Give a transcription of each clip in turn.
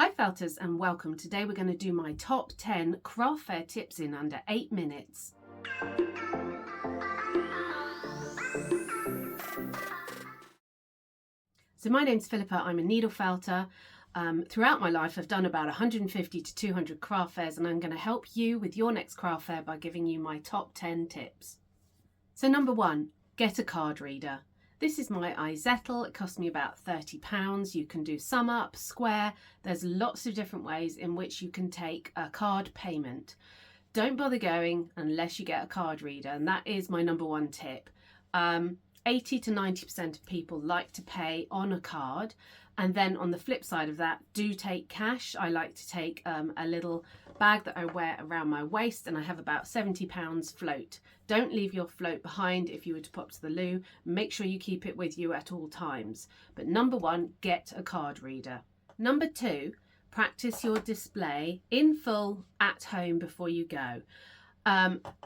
Hi Felters and welcome. Today we're going to do my top 10 craft fair tips in under 8 minutes. So my name's Philippa, I'm a needle felter. Throughout my life I've done about 150 to 200 craft fairs, and I'm going to help you with your next craft fair by giving you my top 10 tips. So number 1, get a card reader. This is my iZettle. It cost me about £30. You can do sum up, square. There's lots of different ways in which you can take a card payment. Don't bother going unless you get a card reader, and that is my number 1 tip. 80 to 90% of people like to pay on a card, and then on the flip side of that, do take cash. I like to take a little bag that I wear around my waist, and I have about £70 float. Don't leave your float behind if you were to pop to the loo. Make sure you keep it with you at all times. But number 1, get a card reader. Number 2, practice your display in full at home before you go.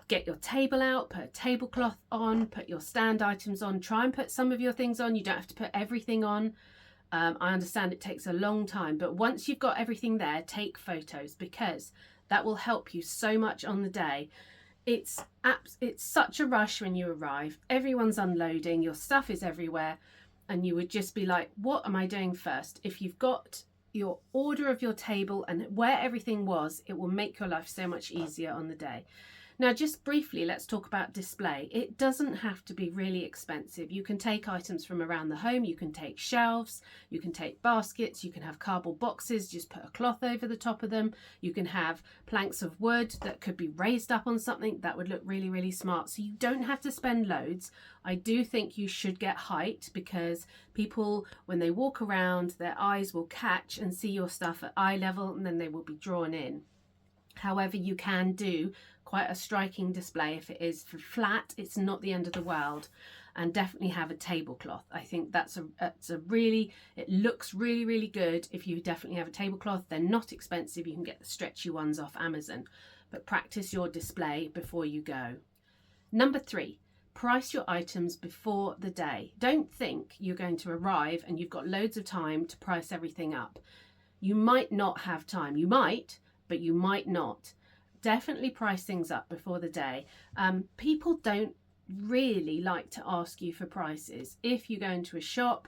Get your table out, put a tablecloth on, put your stand items on, try and put some of your things on. You don't have to put everything on. I understand it takes a long time, but once you've got everything there, take photos, because that will help you so much on the day. It's such a rush when you arrive. Everyone's unloading, your stuff is everywhere, and you would just be like, what am I doing first? If you've got your order of your table and where everything was, it will make your life so much easier on the day. Now, just briefly, let's talk about display. It doesn't have to be really expensive. You can take items from around the home, you can take shelves, you can take baskets, you can have cardboard boxes, just put a cloth over the top of them. You can have planks of wood that could be raised up on something. That would look really, really smart. So you don't have to spend loads. I do think you should get height, because people, when they walk around, their eyes will catch and see your stuff at eye level, and then they will be drawn in. However, you can do quite a striking display. If it is for flat, it's not the end of the world. And definitely have a tablecloth. I think it looks really, really good if you definitely have a tablecloth. They're not expensive. You can get the stretchy ones off Amazon. But practice your display before you go. Number 3, price your items before the day. Don't think you're going to arrive and you've got loads of time to price everything up. You might not have time. You might, but you might not. Definitely price things up before the day. People don't really like to ask you for prices. If you go into a shop,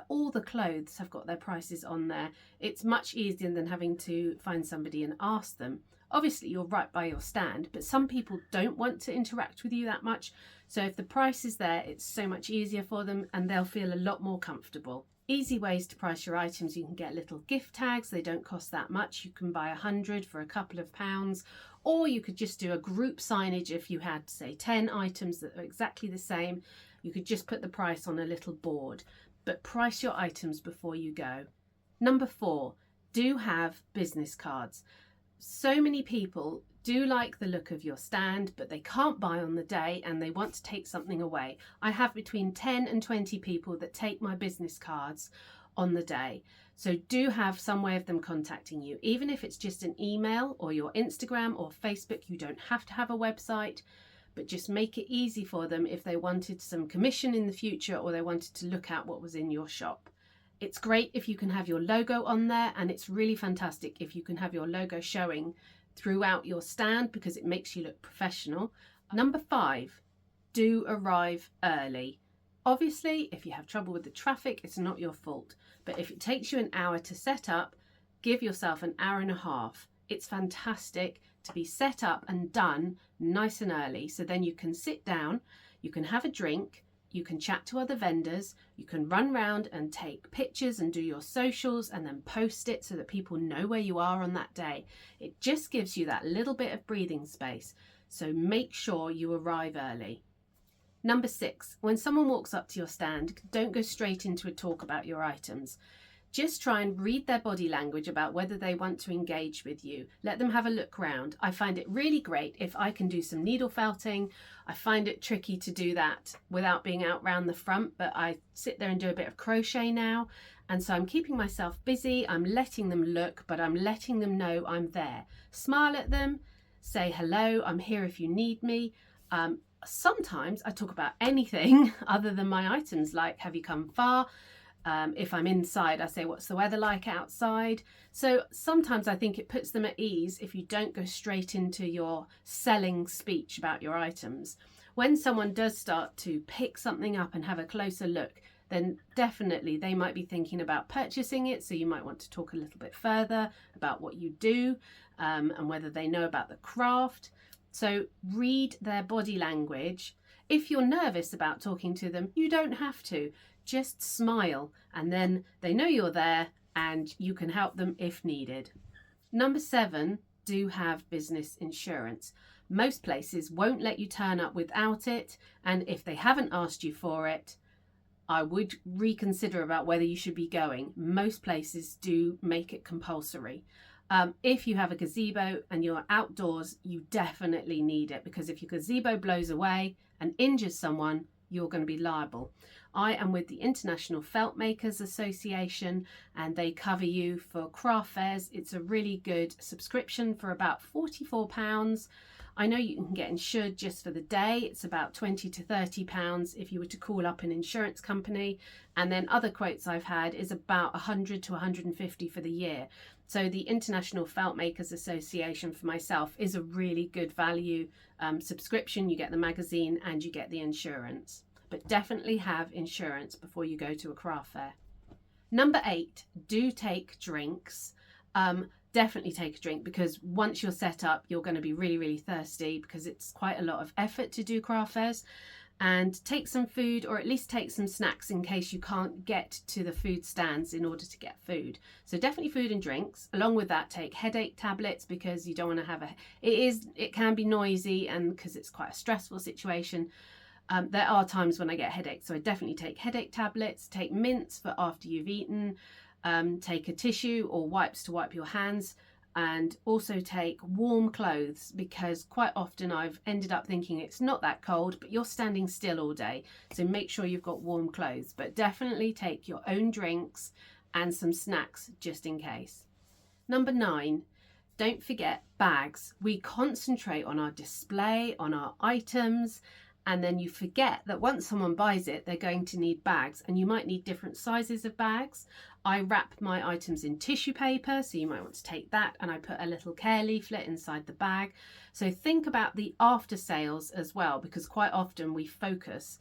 all the clothes have got their prices on there. It's much easier than having to find somebody and ask them. Obviously, you're right by your stand, but some people don't want to interact with you that much. So if the price is there, it's so much easier for them, and they'll feel a lot more comfortable. Easy ways to price your items. You can get little gift tags. They don't cost that much. You can buy 100 for a couple of pounds, or you could just do a group signage. If you had, say, 10 items that are exactly the same, you could just put the price on a little board. But price your items before you go. Number 4, do have business cards. So many people do like the look of your stand, but they can't buy on the day and they want to take something away. I have between 10 and 20 people that take my business cards on the day. So do have some way of them contacting you, even if it's just an email or your Instagram or Facebook. You don't have to have a website, but just make it easy for them if they wanted some commission in the future, or they wanted to look at what was in your shop. It's great if you can have your logo on there, and it's really fantastic if you can have your logo showing throughout your stand, because it makes you look professional. Number 5, do arrive early. Obviously, if you have trouble with the traffic, it's not your fault. But if it takes you an hour to set up, give yourself an hour and a half. It's fantastic to be set up and done nice and early. So then you can sit down, you can have a drink, you can chat to other vendors, you can run around and take pictures and do your socials and then post it so that people know where you are on that day. It just gives you that little bit of breathing space. So make sure you arrive early. Number 6, when someone walks up to your stand, don't go straight into a talk about your items. Just try and read their body language about whether they want to engage with you. Let them have a look round. I find it really great if I can do some needle felting. I find it tricky to do that without being out round the front, but I sit there and do a bit of crochet now. And so I'm keeping myself busy. I'm letting them look, but I'm letting them know I'm there. Smile at them, say hello, I'm here if you need me. Sometimes I talk about anything other than my items, like have you come far? If I'm inside, I say, what's the weather like outside? So sometimes I think it puts them at ease if you don't go straight into your selling speech about your items. When someone does start to pick something up and have a closer look, then definitely they might be thinking about purchasing it. So you might want to talk a little bit further about what you do, and whether they know about the craft. So read their body language. If you're nervous about talking to them, you don't have to. Just smile, and then they know you're there and you can help them if needed. Number 7, do have business insurance. Most places won't let you turn up without it, and if they haven't asked you for it, I would reconsider about whether you should be going. Most places do make it compulsory. If you have a gazebo and you're outdoors, you definitely need it, because if your gazebo blows away and injures someone, you're going to be liable. I am with the International Felt Makers Association, and they cover you for craft fairs. It's a really good subscription for about £44. I know you can get insured just for the day. It's about £20 to £30 if you were to call up an insurance company. And then other quotes I've had is about £100 to £150 for the year. So the International Felt Makers Association for myself is a really good value subscription. You get the magazine and you get the insurance. But definitely have insurance before you go to a craft fair. Number 8, do take drinks. Definitely take a drink, because once you're set up, you're going to be really, really thirsty, because it's quite a lot of effort to do craft fairs. And take some food, or at least take some snacks in case you can't get to the food stands in order to get food. So definitely food and drinks. Along with that, take headache tablets, because you don't want to have it can be noisy, and because it's quite a stressful situation. There are times when I get headaches, so I definitely take headache tablets. Take mints for after you've eaten. Take a tissue or wipes to wipe your hands, and also take warm clothes, because quite often I've ended up thinking it's not that cold, but you're standing still all day, so make sure you've got warm clothes. But definitely take your own drinks and some snacks just in case. Number 9, don't forget bags. We concentrate on our display, on our items, and then you forget that once someone buys it, they're going to need bags, and you might need different sizes of bags. I wrap my items in tissue paper, so you might want to take that, and I put a little care leaflet inside the bag. So think about the after sales as well, because quite often we focus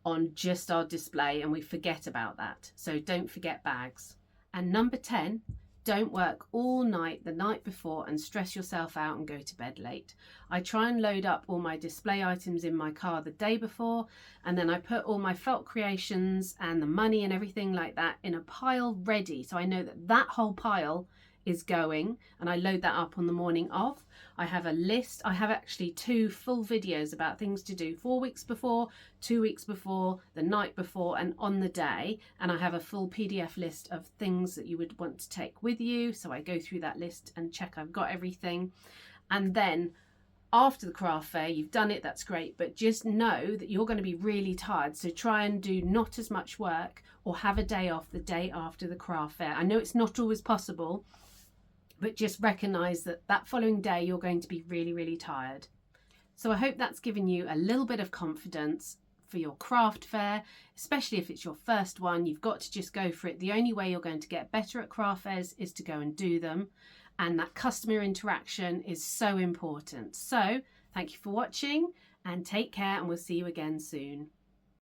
on just our display and we forget about that. So don't forget bags. And number 10, don't work all night the night before and stress yourself out and go to bed late. I try and load up all my display items in my car the day before, and then I put all my felt creations and the money and everything like that in a pile ready. So I know that that whole pile is going, and I load that up on the morning of. I have a list. I have actually 2 full videos about things to do 4 weeks before, 2 weeks before, the night before, and on the day. And I have a full PDF list of things that you would want to take with you. So I go through that list and check I've got everything. And then after the craft fair, you've done it, that's great, but just know that you're going to be really tired. So try and do not as much work, or have a day off the day after the craft fair. I know it's not always possible, but just recognize that that following day you're going to be really, really tired. So I hope that's given you a little bit of confidence for your craft fair, especially if it's your first one. You've got to just go for it. The only way you're going to get better at craft fairs is to go and do them. And that customer interaction is so important. So thank you for watching, and take care, and we'll see you again soon.